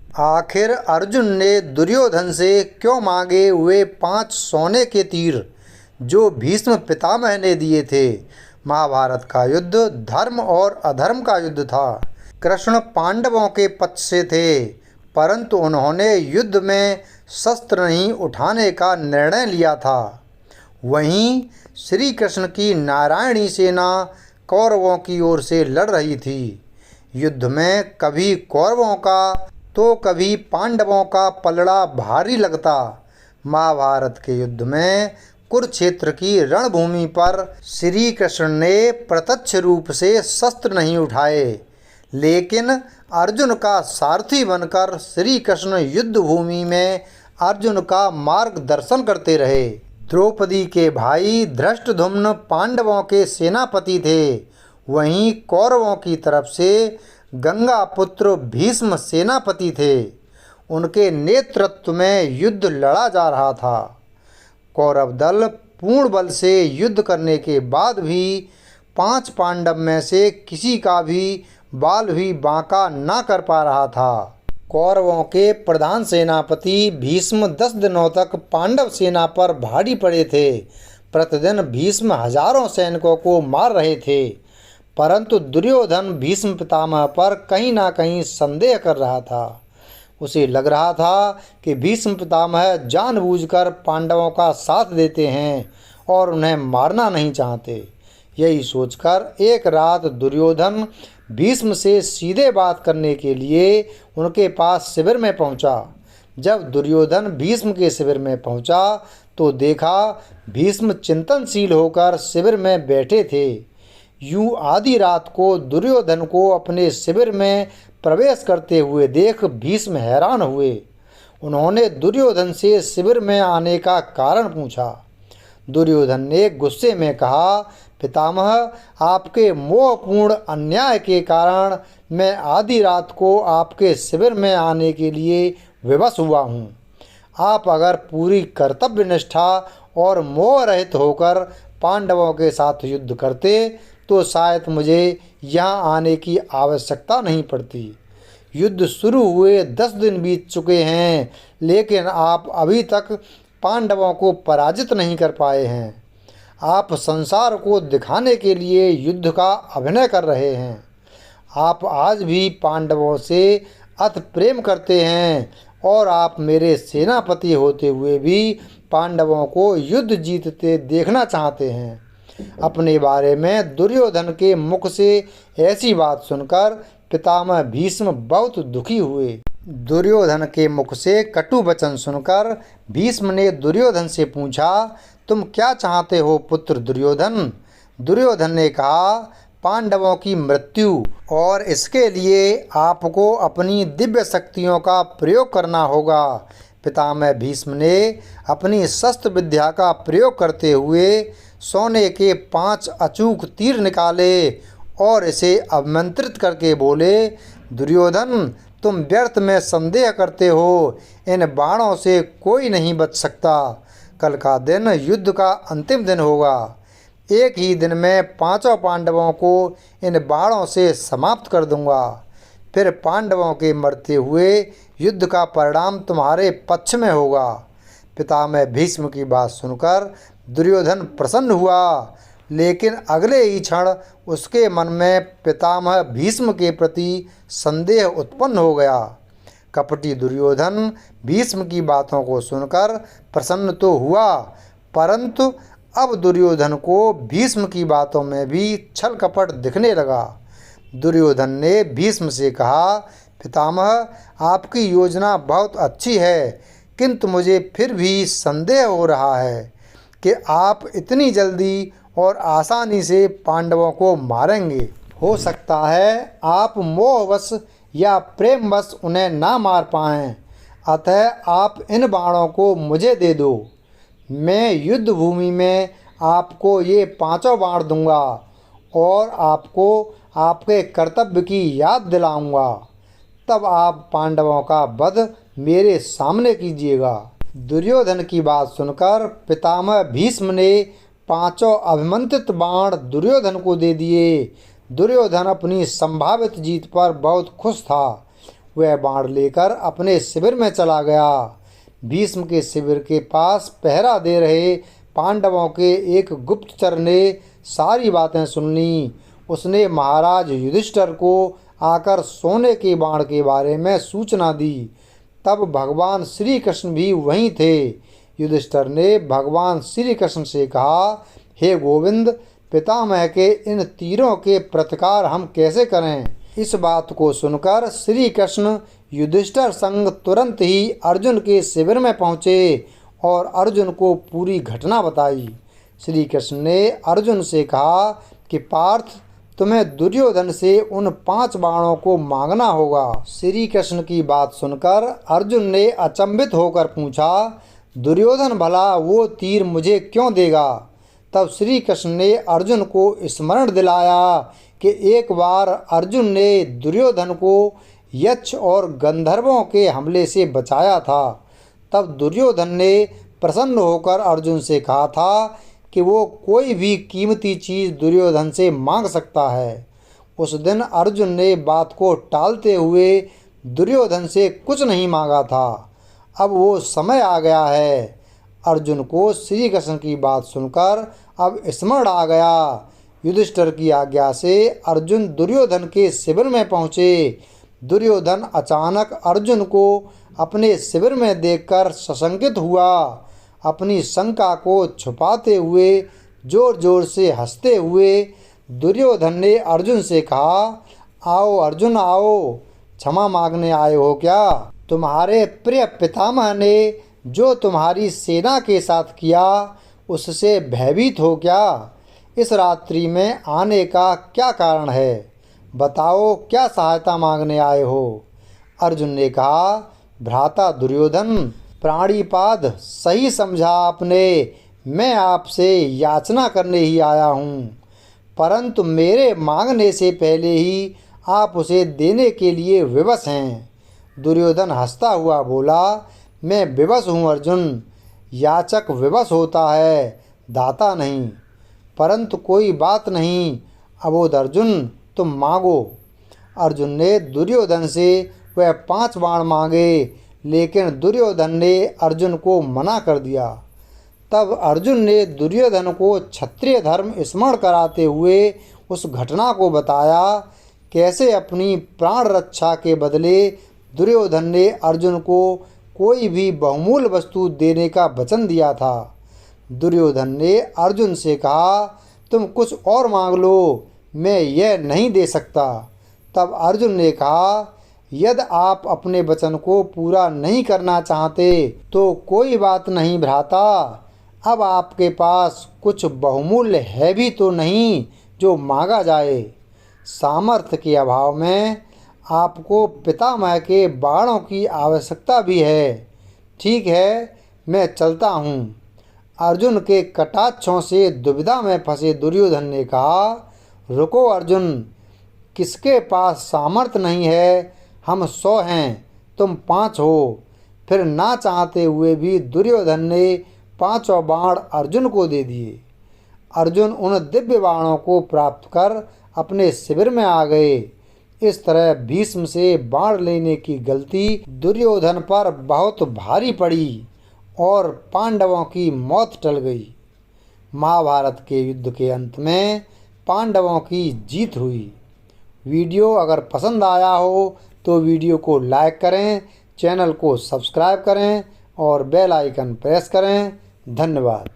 आखिर अर्जुन ने दुर्योधन से क्यों मांगे वे 5 सोने के तीर जो भीष्म पितामह ने दिए थे। महाभारत का युद्ध धर्म और अधर्म का युद्ध था। कृष्ण पांडवों के पक्ष से थे, परंतु उन्होंने युद्ध में शस्त्र नहीं उठाने का निर्णय लिया था। वहीं श्री कृष्ण की नारायणी सेना कौरवों की ओर से लड़ रही थी। युद्ध में कभी कौरवों का तो कभी पांडवों का पलड़ा भारी लगता। महाभारत के युद्ध में कुरुक्षेत्र की रणभूमि पर श्री कृष्ण ने प्रत्यक्ष रूप से शस्त्र नहीं उठाए, लेकिन अर्जुन का सारथी बनकर श्री कृष्ण युद्ध भूमि में अर्जुन का मार्गदर्शन करते रहे। द्रौपदी के भाई धृष्टद्युम्न पांडवों के सेनापति थे। वहीं कौरवों की तरफ से गंगा पुत्र भीष्म सेनापति थे। उनके नेतृत्व में युद्ध लड़ा जा रहा था। कौरव दल पूर्ण बल से युद्ध करने के बाद भी 5 पांडव में से किसी का भी बाल भी बांका ना कर पा रहा था। कौरवों के प्रधान सेनापति भीष्म 10 दिनों तक पांडव सेना पर भारी पड़े थे। प्रतिदिन भीष्म हजारों सैनिकों को मार रहे थे, परंतु दुर्योधन भीष्म पितामह पर कहीं ना कहीं संदेह कर रहा था। उसे लग रहा था कि भीष्म पितामह जानबूझकर पांडवों का साथ देते हैं और उन्हें मारना नहीं चाहते। यही सोचकर एक रात दुर्योधन भीष्म से सीधे बात करने के लिए उनके पास शिविर में पहुंचा। जब दुर्योधन भीष्म के शिविर में पहुंचा तो देखा भीष्म चिंतनशील होकर शिविर में बैठे थे। यूं आधी रात को दुर्योधन को अपने शिविर में प्रवेश करते हुए देख भीष्म हैरान हुए। उन्होंने दुर्योधन से शिविर में आने का कारण पूछा। दुर्योधन ने गुस्से में कहा, पितामह, आपके मोहपूर्ण अन्याय के कारण मैं आधी रात को आपके शिविर में आने के लिए विवश हुआ हूँ। आप अगर पूरी कर्तव्य निष्ठा और मोह रहित होकर पांडवों के साथ युद्ध करते तो शायद मुझे यहाँ आने की आवश्यकता नहीं पड़ती। युद्ध शुरू हुए 10 दिन बीत चुके हैं, लेकिन आप अभी तक पांडवों को पराजित नहीं कर पाए हैं। आप संसार को दिखाने के लिए युद्ध का अभिनय कर रहे हैं। आप आज भी पांडवों से अति प्रेम करते हैं और आप मेरे सेनापति होते हुए भी पांडवों को युद्ध जीतते देखना चाहते हैं। अपने बारे में दुर्योधन के मुख से ऐसी बात सुनकर पितामह भीष्म बहुत दुखी हुए। दुर्योधन के मुख से कटु वचन सुनकर भीष्म ने दुर्योधन से पूछा, तुम क्या चाहते हो पुत्र दुर्योधन? दुर्योधन ने कहा, पांडवों की मृत्यु, और इसके लिए आपको अपनी दिव्य शक्तियों का प्रयोग करना होगा। पितामह भीष्म ने अपनी शस्त्र विद्या का प्रयोग करते हुए सोने के 5 अचूक तीर निकाले और इसे आमंत्रित करके बोले, दुर्योधन, तुम व्यर्थ में संदेह करते हो। इन बाणों से कोई नहीं बच सकता। कल का दिन युद्ध का अंतिम दिन होगा। एक ही दिन में 5 पांडवों को इन बाणों से समाप्त कर दूंगा। फिर पांडवों के मरते हुए युद्ध का परिणाम तुम्हारे पक्ष में होगा। पितामह भीष्म की बात सुनकर दुर्योधन प्रसन्न हुआ, लेकिन अगले ही क्षण उसके मन में पितामह भीष्म के प्रति संदेह उत्पन्न हो गया। कपटी दुर्योधन भीष्म की बातों को सुनकर प्रसन्न तो हुआ, परंतु अब दुर्योधन को भीष्म की बातों में भी छल कपट दिखने लगा। दुर्योधन ने भीष्म से कहा, पितामह, आपकी योजना बहुत अच्छी है, किंतु मुझे फिर भी संदेह हो रहा है कि आप इतनी जल्दी और आसानी से पांडवों को मारेंगे। हो सकता है आप मोहवश या प्रेमवश उन्हें ना मार पाएं। अतः आप इन बाणों को मुझे दे दो। मैं युद्ध भूमि में आपको ये 5 बाण दूंगा और आपको आपके कर्तव्य की याद दिलाऊंगा। तब आप पांडवों का वध मेरे सामने कीजिएगा। दुर्योधन की बात सुनकर पितामह भीष्म ने 5 अभिमंत्रित बाण दुर्योधन को दे दिए। दुर्योधन अपनी संभावित जीत पर बहुत खुश था। वह बाण लेकर अपने शिविर में चला गया। भीष्म के शिविर के पास पहरा दे रहे पांडवों के एक गुप्तचर ने सारी बातें सुन लीं। उसने महाराज युधिष्ठिर को आकर सोने के बाण के बारे में सूचना दी। तब भगवान श्री कृष्ण भी वहीं थे। युधिष्ठिर ने भगवान श्री कृष्ण से कहा, हे गोविंद, पितामह के इन तीरों के प्रतिकार हम कैसे करें? इस बात को सुनकर श्री कृष्ण युधिष्ठिर संग तुरंत ही अर्जुन के शिविर में पहुँचे और अर्जुन को पूरी घटना बताई। श्री कृष्ण ने अर्जुन से कहा कि पार्थ, तुम्हें दुर्योधन से उन 5 बाणों को मांगना होगा। श्री कृष्ण की बात सुनकर अर्जुन ने अचंभित होकर पूछा, दुर्योधन भला वो तीर मुझे क्यों देगा? तब श्री कृष्ण ने अर्जुन को स्मरण दिलाया कि एक बार अर्जुन ने दुर्योधन को यक्ष और गंधर्वों के हमले से बचाया था। तब दुर्योधन ने प्रसन्न होकर अर्जुन से कहा था कि वो कोई भी कीमती चीज़ दुर्योधन से मांग सकता है। उस दिन अर्जुन ने बात को टालते हुए दुर्योधन से कुछ नहीं मांगा था। अब वो समय आ गया है। अर्जुन को श्री कृष्ण की बात सुनकर अब स्मरण आ गया। युधिष्ठिर की आज्ञा से अर्जुन दुर्योधन के शिविर में पहुँचे। दुर्योधन अचानक अर्जुन को अपने शिविर में देखकर सशंकित हुआ। अपनी शंका को छुपाते हुए जोर जोर से हंसते हुए दुर्योधन ने अर्जुन से कहा, आओ अर्जुन आओ, क्षमा मांगने आए हो क्या? तुम्हारे प्रिय पितामह ने जो तुम्हारी सेना के साथ किया उससे भयभीत हो क्या? इस रात्रि में आने का क्या कारण है? बताओ, क्या सहायता मांगने आए हो? अर्जुन ने कहा, भ्राता दुर्योधन, प्राणीपाद सही समझा आपने। मैं आपसे याचना करने ही आया हूँ, परंतु मेरे मांगने से पहले ही आप उसे देने के लिए विवश हैं। दुर्योधन हंसता हुआ बोला, मैं विवश हूँ अर्जुन। याचक विवश होता है, दाता नहीं। परंतु कोई बात नहीं, अबोध अर्जुन, तुम मांगो। अर्जुन ने दुर्योधन से वह 5 बाण मांगे, लेकिन दुर्योधन ने अर्जुन को मना कर दिया। तब अर्जुन ने दुर्योधन को क्षत्रिय धर्म स्मरण कराते हुए उस घटना को बताया, कैसे अपनी प्राण रक्षा के बदले दुर्योधन ने अर्जुन को कोई भी बहुमूल्य वस्तु देने का वचन दिया था। दुर्योधन ने अर्जुन से कहा, तुम कुछ और मांग लो, मैं यह नहीं दे सकता। तब अर्जुन ने कहा, यदि आप अपने वचन को पूरा नहीं करना चाहते तो कोई बात नहीं भ्राता। अब आपके पास कुछ बहुमूल्य है भी तो नहीं जो मांगा जाए। सामर्थ्य के अभाव में आपको पितामह के बाणों की आवश्यकता भी है। ठीक है, मैं चलता हूँ। अर्जुन के कटाक्षों से दुविधा में फंसे दुर्योधन ने कहा, रुको अर्जुन, किसके पास सामर्थ्य नहीं है? हम 100 हैं, तुम 5 हो। फिर ना चाहते हुए भी दुर्योधन ने 5 बाण अर्जुन को दे दिए। अर्जुन उन दिव्य बाणों को प्राप्त कर अपने शिविर में आ गए। इस तरह भीष्म से बाण लेने की गलती दुर्योधन पर बहुत भारी पड़ी और पांडवों की मौत टल गई। महाभारत के युद्ध के अंत में पांडवों की जीत हुई। वीडियो अगर पसंद आया हो तो वीडियो को लाइक करें, चैनल को सब्सक्राइब करें और बेल आइकन प्रेस करें। धन्यवाद।